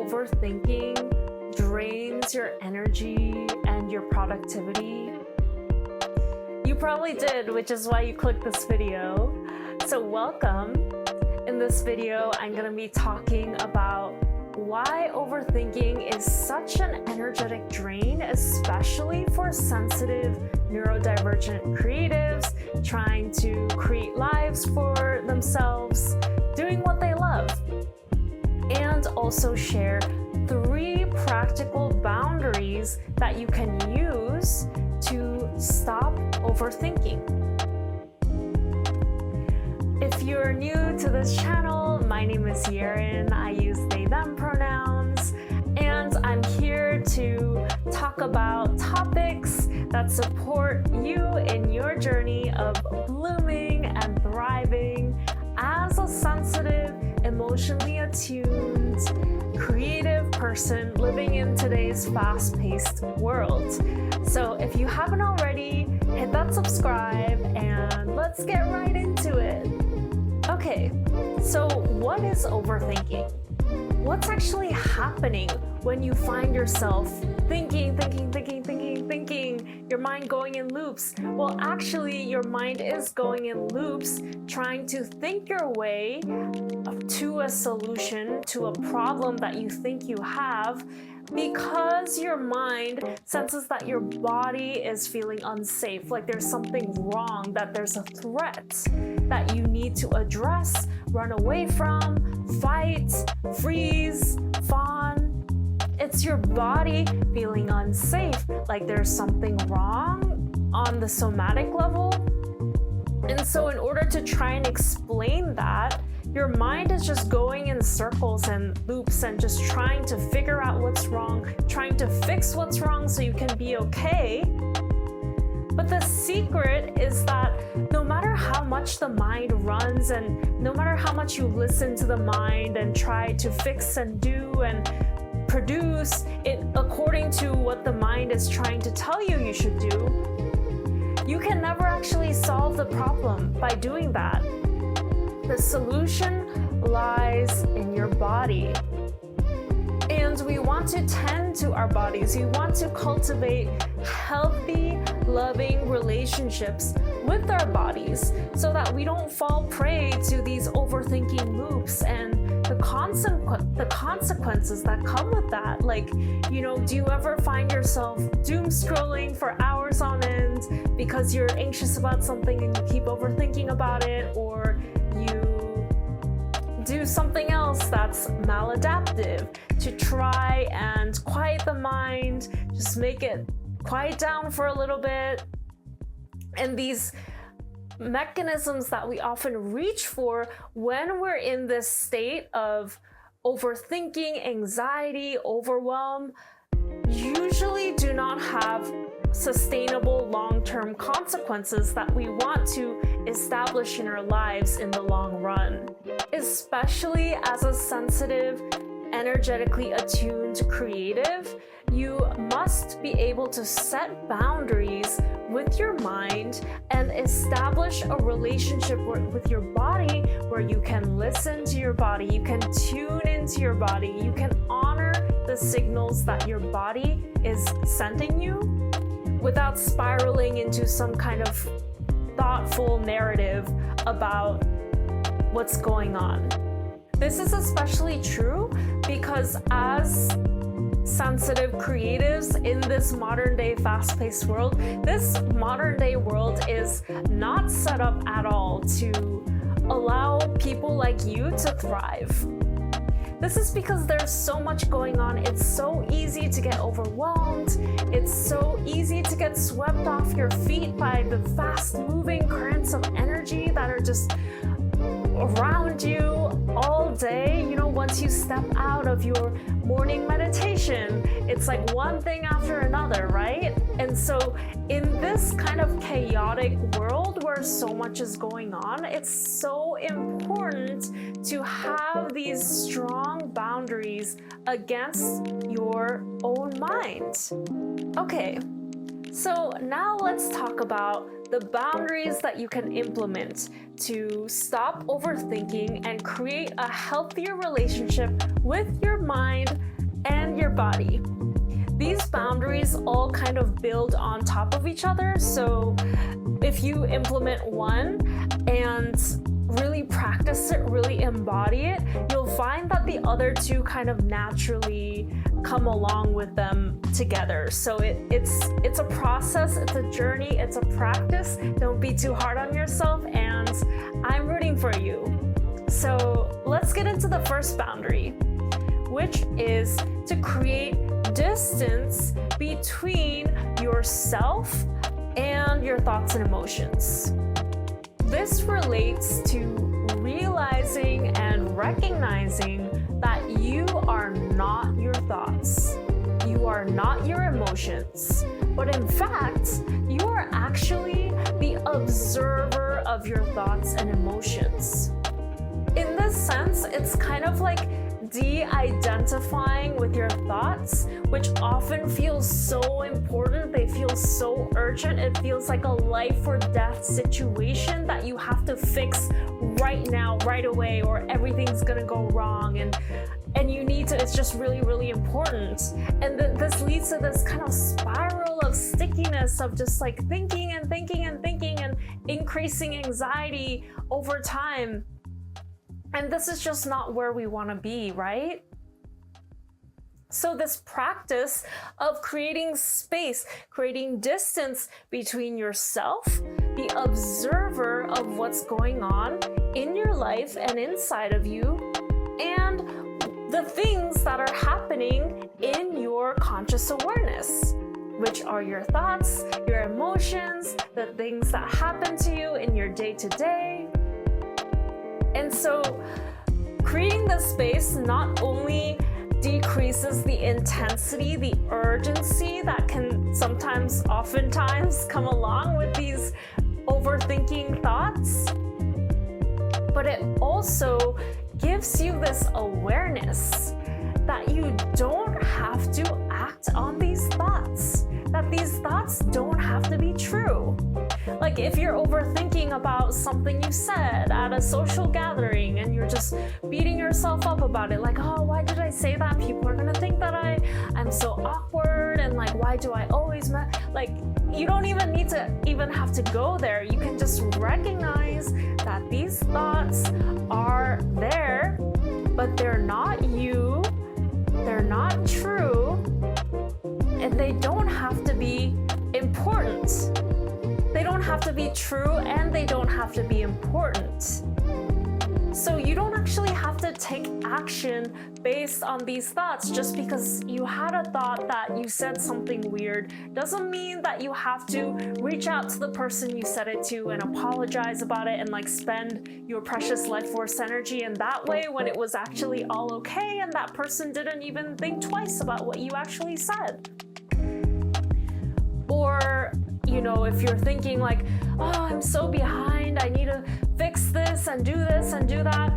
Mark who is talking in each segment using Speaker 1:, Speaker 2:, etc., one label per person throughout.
Speaker 1: overthinking drains your energy and your productivity? You probably did, which is why you clicked this video. So welcome. In this video, I'm going to be talking about why overthinking is such an energetic drain, especially for sensitive, neurodivergent creatives trying to create lives for themselves, doing what they love. And also share 3 practical boundaries that you can use to stop overthinking. If you're new to this channel, my name is Yaren. I use they, them pronouns, and I'm here to talk about topics that support you in your journey of blooming and thriving as a sensitive, emotionally attuned, creative person living in today's fast-paced world. So if you haven't already, hit that subscribe and let's get right into it. Okay, so what is overthinking? What's actually happening when you find yourself thinking, your mind going in loops? Well, actually, your mind is going in loops trying to think your way to a solution to a problem that you think you have, because your mind senses that your body is feeling unsafe, like there's something wrong, that there's a threat that you need to address, run away from, fight, freeze, fawn. It's your body feeling unsafe, like there's something wrong on the somatic level. And so in order to try and explain that, your mind is just going in circles and loops and just trying to figure out what's wrong, trying to fix what's wrong so you can be okay. But the secret is that no matter how much the mind runs and no matter how much you listen to the mind and try to fix and do and produce it according to what the mind is trying to tell you you should do, you can never actually solve the problem by doing that. The solution lies in your body. And we want to tend to our bodies. We want to cultivate healthy, loving relationships with our bodies so that we don't fall prey to these overthinking loops and the consequences that come with that. Like, you know, do you ever find yourself doom scrolling for hours on end because you're anxious about something and you keep overthinking about it, or you do something else that's maladaptive to try and quiet the mind, just make it quiet down for a little bit? And these mechanisms that we often reach for when we're in this state of overthinking, anxiety, overwhelm, usually do not have sustainable long-term consequences that we want to establish in our lives in the long run. Especially as a sensitive, energetically attuned creative, you must be able to set boundaries with your mind and establish a relationship with your body where you can listen to your body, you can tune into your body, you can honor the signals that your body is sending you without spiraling into some kind of thoughtful narrative about what's going on. This is especially true because as sensitive creatives in this modern day fast-paced world, this modern day world is not set up at all to allow people like you to thrive. This is because there's so much going on. It's so easy to get overwhelmed. It's so easy to get swept off your feet by the fast-moving currents of energy that are just around you all day. You know, once you step out of your morning meditation, it's like one thing after another, right? And so in this kind of chaotic world where so much is going on, it's so important to have these strong boundaries against your own mind. Okay, so now let's talk about the boundaries that you can implement to stop overthinking and create a healthier relationship with your mind and your body. These boundaries all kind of build on top of each other. So if you implement one and really practice it, really embody it, you'll find that the other two kind of naturally come along with them together. So it's a process, it's a journey, it's a practice. Don't be too hard on yourself, and I'm rooting for you. So let's get into the first boundary, which is to create distance between yourself and your thoughts and emotions. This relates to realizing and recognizing that you are not your thoughts, you are not your emotions, but in fact, you are actually the observer of your thoughts and emotions. In this sense, it's kind of like de-identifying with your thoughts, which often feels so important. They feel so urgent. It feels like a life or death situation that you have to fix right now, right away, or everything's gonna go wrong, and you need to, it's just really, really important. And this leads to this kind of spiral of stickiness of just like thinking and thinking and thinking and increasing anxiety over time. And this is just not where we want to be, right? So this practice of creating space, creating distance between yourself, the observer of what's going on in your life and inside of you, and the things that are happening in your conscious awareness, which are your thoughts, your emotions, the things that happen to you in your day-to-day. And so creating this space not only decreases the intensity, the urgency that can sometimes, oftentimes come along with these overthinking thoughts, but it also gives you this awareness that you don't have to act on these thoughts, that these thoughts don't have to be true. Like if you're overthinking about something you said at a social gathering and you're just beating yourself up about it, like, oh, why did I say that? People are gonna think that I'm so awkward, and like, why do I always like, you don't even need to even have to go there. You can just recognize that these thoughts are there, but they're not you, they're not true, and they don't have to be important. They don't have to be true, and they don't have to be important. So you don't actually have to take action based on these thoughts. Just because you had a thought that you said something weird doesn't mean that you have to reach out to the person you said it to and apologize about it and like spend your precious life force energy in that way when it was actually all okay and that person didn't even think twice about what you actually said. Or, you know, if you're thinking like, oh, I'm so behind, I need to fix this and do that,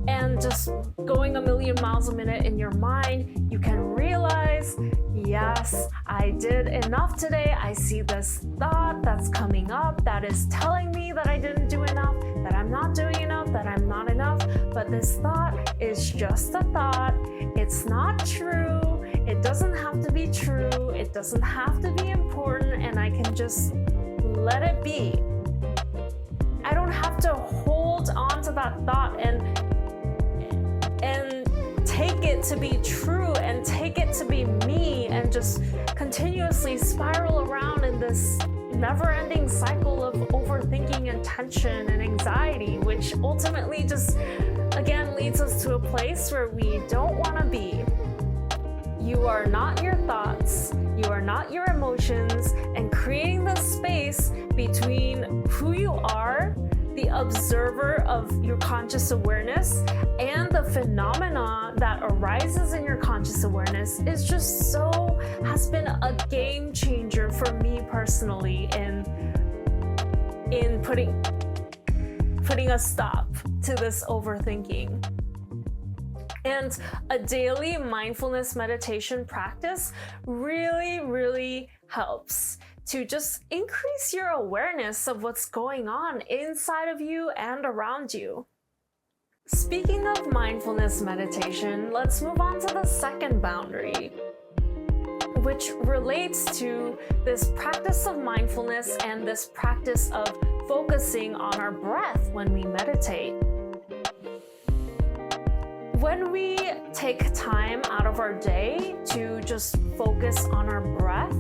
Speaker 1: and just going a million miles a minute in your mind, you can realize, yes, I did enough today. I see this thought that's coming up that is telling me that I didn't do enough, that I'm not doing enough, that I'm not enough, but this thought is just a thought. It's not true. It doesn't have to be true. It doesn't have to be important, and I can just let it be. I don't have to hold on to that thought and take it to be true and take it to be me and just continuously spiral around in this never-ending cycle of overthinking and tension and anxiety, which ultimately just, again, leads us to a place where we don't want to be. You are not your thoughts, you are not your emotions, and creating this space between who you are, the observer of your conscious awareness, and the phenomena that arises in your conscious awareness is just has been a game changer for me personally in putting a stop to this overthinking. And a daily mindfulness meditation practice really, really helps to just increase your awareness of what's going on inside of you and around you. Speaking of mindfulness meditation, let's move on to the second boundary, which relates to this practice of mindfulness and this practice of focusing on our breath when we meditate. When we take time out of our day to just focus on our breath,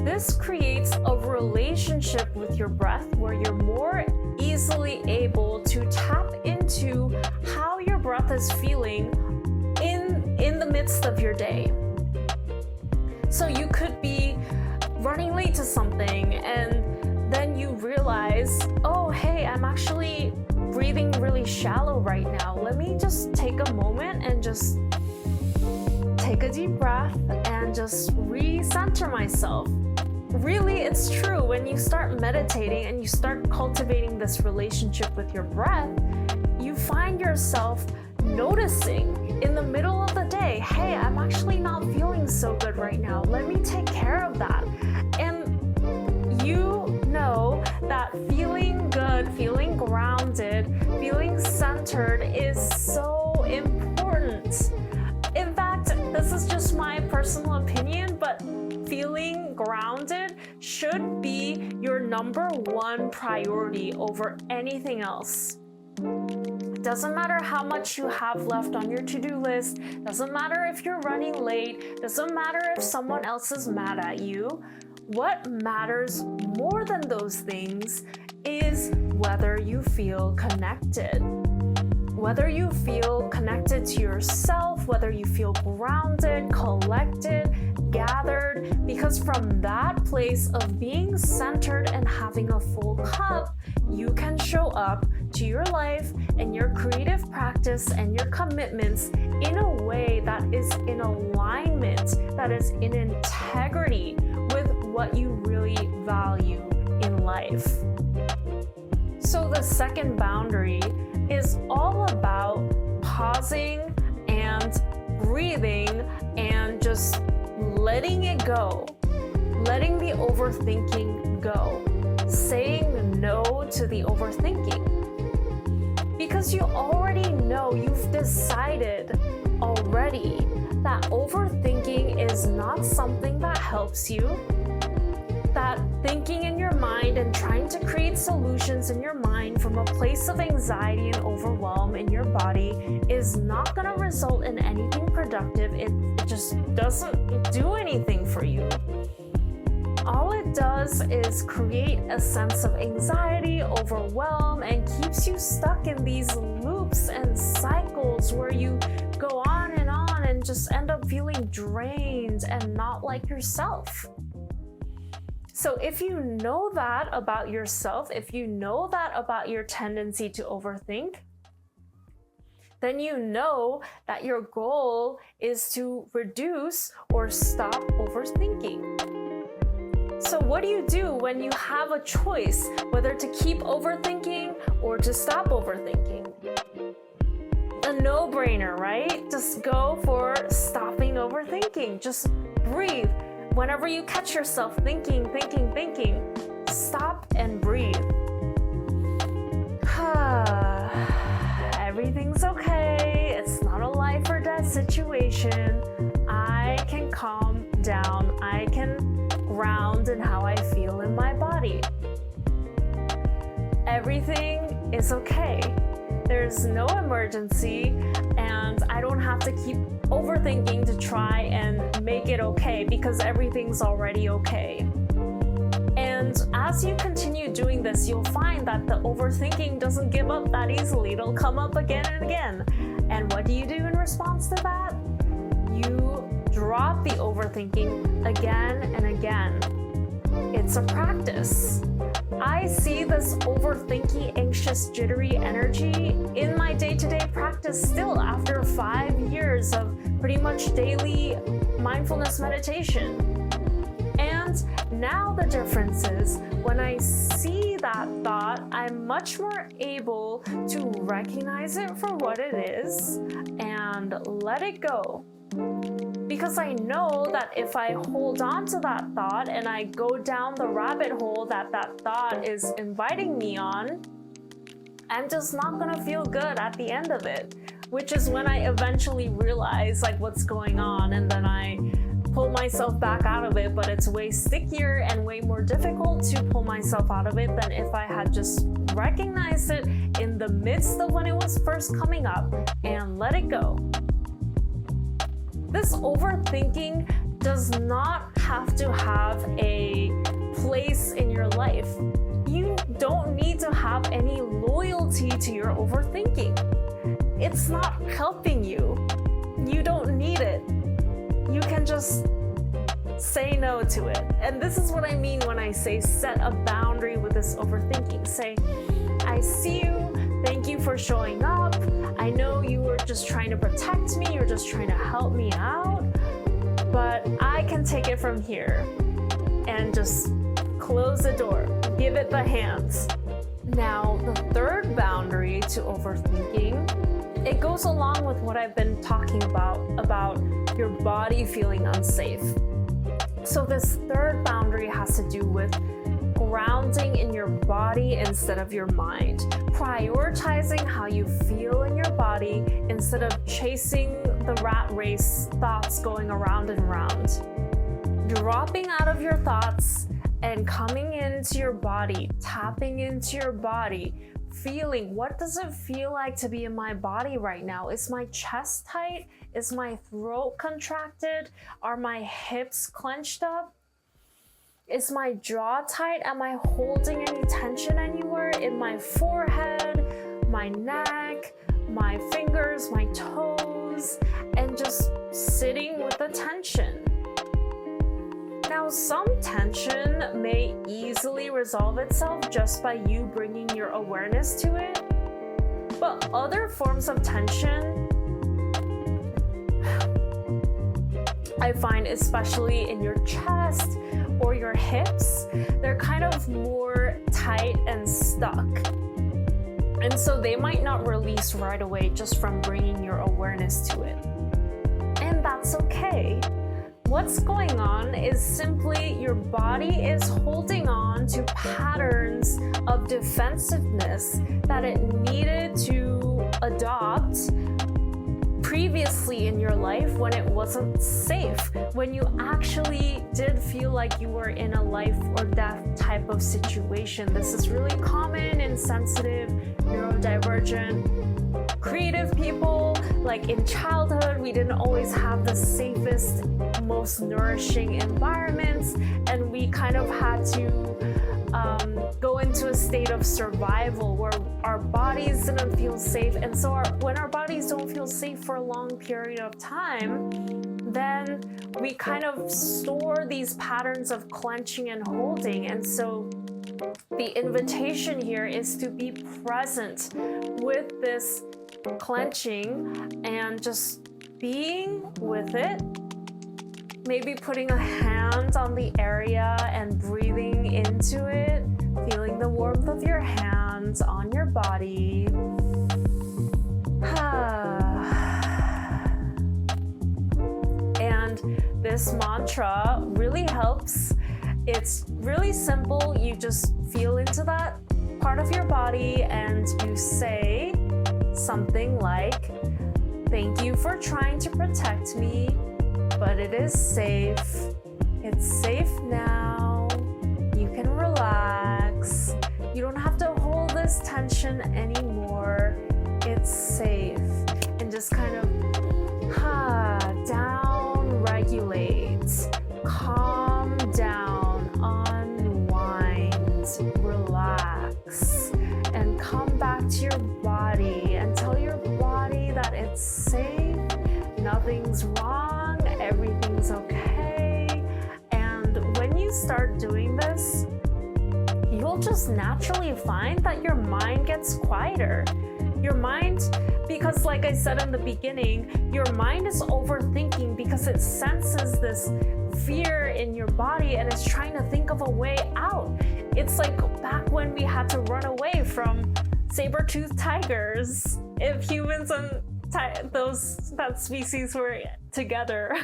Speaker 1: this creates a relationship with your breath where you're more easily able to tap into how your breath is feeling in the midst of your day. So you could be running late to something and then you realize, oh, hey, I'm actually breathing really shallow right now. Let me just take a moment and just take a deep breath and just recenter myself. Really, it's true. When you start meditating and you start cultivating this relationship with your breath, you find yourself noticing in the middle of the day, hey, I'm actually not feeling so good right now. Let me take care of that. And you know that feeling good, feeling grounded, feeling centered is so important. In fact, this is just my personal opinion, but feeling grounded should be your number one priority over anything else. Doesn't matter how much you have left on your to-do list, doesn't matter if you're running late, doesn't matter if someone else is mad at you. What matters more than those things is whether you feel connected. Whether you feel connected to yourself, whether you feel grounded, collected, gathered, because from that place of being centered and having a full cup, you can show up to your life and your creative practice and your commitments in a way that is in alignment, that is in integrity with what you really value in life. So the second boundary is all about pausing and breathing and just letting it go, letting the overthinking go, saying no to the overthinking. Because you already know, you've decided already that overthinking is not something that helps you, that thinking in your mind and trying to create solutions in your mind from a place of anxiety and overwhelm in your body is not going to result in anything productive. It just doesn't do anything for you. All it does is create a sense of anxiety, overwhelm, and keeps you stuck in these loops and cycles where you go on and just end up feeling drained and not like yourself. So if you know that about yourself, if you know that about your tendency to overthink, then you know that your goal is to reduce or stop overthinking. So what do you do when you have a choice whether to keep overthinking or to stop overthinking? A no-brainer, right? Just go for stopping overthinking. Just breathe. Whenever you catch yourself thinking, stop and breathe. Everything's okay. It's not a life or death situation. I can calm down. I can ground in how I feel in my body. Everything is okay. There's no emergency, and I don't have to keep overthinking to try and make it okay because everything's already okay. And as you continue doing this, you'll find that the overthinking doesn't give up that easily. It'll come up again and again. And what do you do in response to that? You drop the overthinking again and again. It's a practice. I see this overthinky, anxious, jittery energy in my day-to-day practice still after 5 years of pretty much daily mindfulness meditation. And now the difference is when I see that thought, I'm much more able to recognize it for what it is and let it go. Because I know that if I hold on to that thought and I go down the rabbit hole that that thought is inviting me on, I'm just not gonna feel good at the end of it, which is when I eventually realize like what's going on, and then I pull myself back out of it. But it's way stickier and way more difficult to pull myself out of it than if I had just recognized it in the midst of when it was first coming up and let it go. This overthinking does not have to have a place in your life. You don't need to have any loyalty to your overthinking. It's not helping you. You don't need it. You can just say no to it. And this is what I mean when I say set a boundary with this overthinking. Say, I see you. Thank you for showing up. I know you were just trying to protect me. You're just trying to help me out. But I can take it from here. And just close the door. Give it the hands. Now, the third boundary to overthinking, it goes along with what I've been talking about your body feeling unsafe. So this third boundary has to do with grounding in your body instead of your mind. Prioritizing how you feel in your body instead of chasing the rat race thoughts going around and around. Dropping out of your thoughts and coming into your body, tapping into your body, feeling, what does it feel like to be in my body right now? Is my chest tight? Is my throat contracted? Are my hips clenched up? Is my jaw tight? Am I holding any tension anywhere in my forehead, my neck, my fingers, my toes, and just sitting with the tension? Now, some tension may easily resolve itself just by you bringing your awareness to it, but other forms of tension, I find, especially in your chest or your hips, they're kind of more tight and stuck. And so they might not release right away just from bringing your awareness to it. And that's okay. What's going on is simply your body is holding on to patterns of defensiveness that it needed to adopt previously in your life when it wasn't safe, when you actually did feel like you were in a life or death type of situation. This is really common in sensitive, neurodivergent, creative people. Like in childhood, we didn't always have the safest, most nourishing environments, and we kind of had to go into a state of survival where our bodies didn't feel safe. And so when our bodies don't feel safe for a long period of time, then we kind of store these patterns of clenching and holding. And so the invitation here is to be present with this clenching and just being with it. Maybe putting a hand on the area and breathing into it, feeling the warmth of your hands on your body. And this mantra really helps. It's really simple. You just feel into that part of your body and you say something like, "Thank you for trying to protect me, but it is safe. It's safe now. You can relax. You don't have to hold this tension anymore. It's safe." And just kind of down regulate, calm down, unwind, relax, and come back to your body and tell your body that it's safe, nothing's wrong, everything's okay. And when you start doing this, you'll just naturally find that your mind gets quieter. Your mind, because like I said in the beginning, your mind is overthinking because it senses this fear in your body and it's trying to think of a way out. It's like back when we had to run away from saber-toothed tigers if humans and that species were together.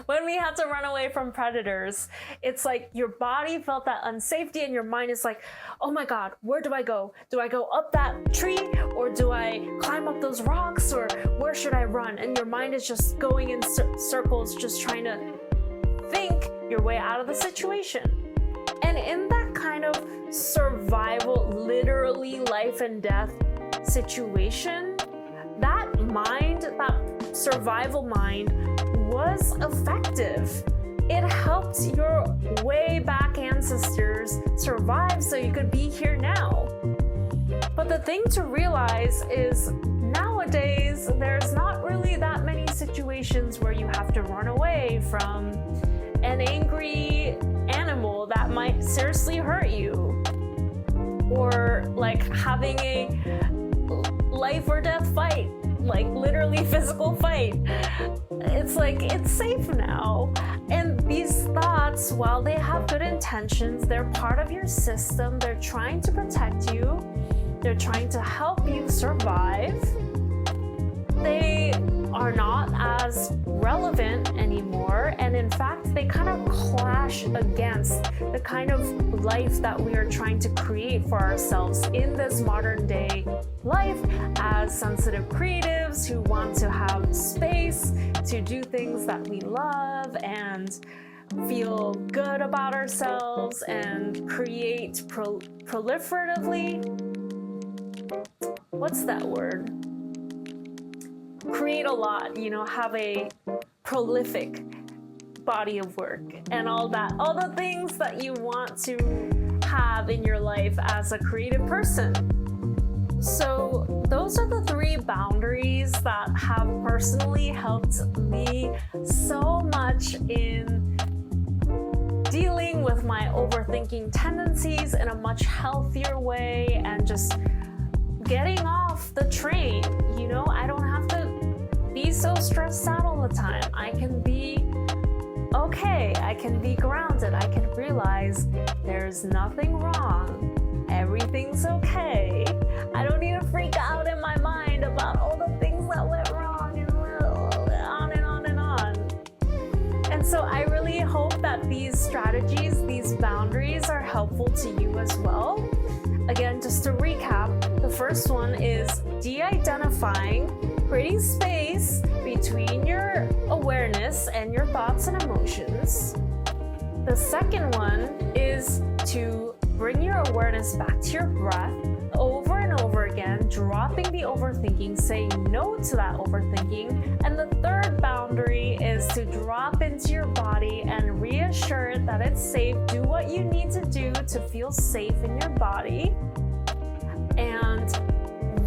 Speaker 1: When we had to run away from predators, it's like your body felt that unsafety and your mind is like, oh my God, where do I go? Do I go up that tree, or do I climb up those rocks, or where should I run? And your mind is just going in circles, just trying to think your way out of the situation. And in that kind of survival, literally life and death situation, that mind, that survival mind, was effective. It helped your way back ancestors survive so you could be here now. But the thing to realize is nowadays there's not really that many situations where you have to run away from an angry animal that might seriously hurt you, or like having a life or death fight, like literally physical fight. It's like, it's safe now. And these thoughts, while they have good intentions, they're part of your system. They're trying to protect you. They're trying to help you survive. They are not as relevant anymore. And in fact, they kind of clash against the kind of life that we are trying to create for ourselves in this modern day life as sensitive creatives who want to have space to do things that we love and feel good about ourselves and create proliferatively. What's that word? Create a lot, have a prolific body of work and all the things that you want to have in your life as a creative person. So those are the 3 boundaries that have personally helped me so much in dealing with my overthinking tendencies in a much healthier way and just getting off the train. I don't have to be so stressed out all the time. I can be okay. I can be grounded. I can realize there's nothing wrong. Everything's okay. I don't need to freak out in my mind about all the things that went wrong and on and on and on. And so I really hope that these strategies, these boundaries are helpful to you as well. Again, just to recap, the first one is de-identifying, creating space between your awareness and your thoughts and emotions. The second one is to bring your awareness back to your breath over and over again, dropping the overthinking, saying no to that overthinking. And the third boundary is to drop into your body and reassure it that it's safe. Do what you need to do to feel safe in your body, and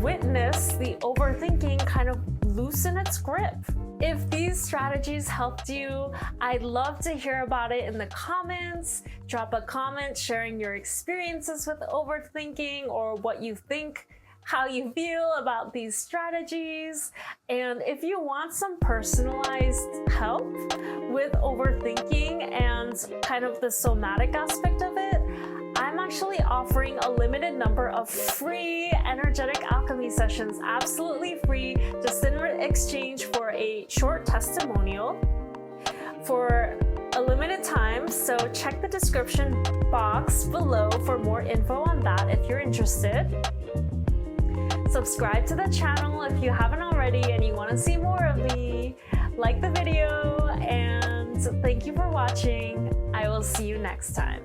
Speaker 1: witness the overthinking kind of loosen its grip. If these strategies helped you, I'd love to hear about it in the comments. Drop a comment sharing your experiences with overthinking or what you think, how you feel about these strategies. And if you want some personalized help with overthinking and kind of the somatic aspect of it, I'm actually offering a limited number of free energetic alchemy sessions, absolutely free, just in exchange for a short testimonial for a limited time. So check the description box below for more info on that if you're interested. Subscribe to the channel if you haven't already and you want to see more of me. Like the video, and thank you for watching. I will see you next time.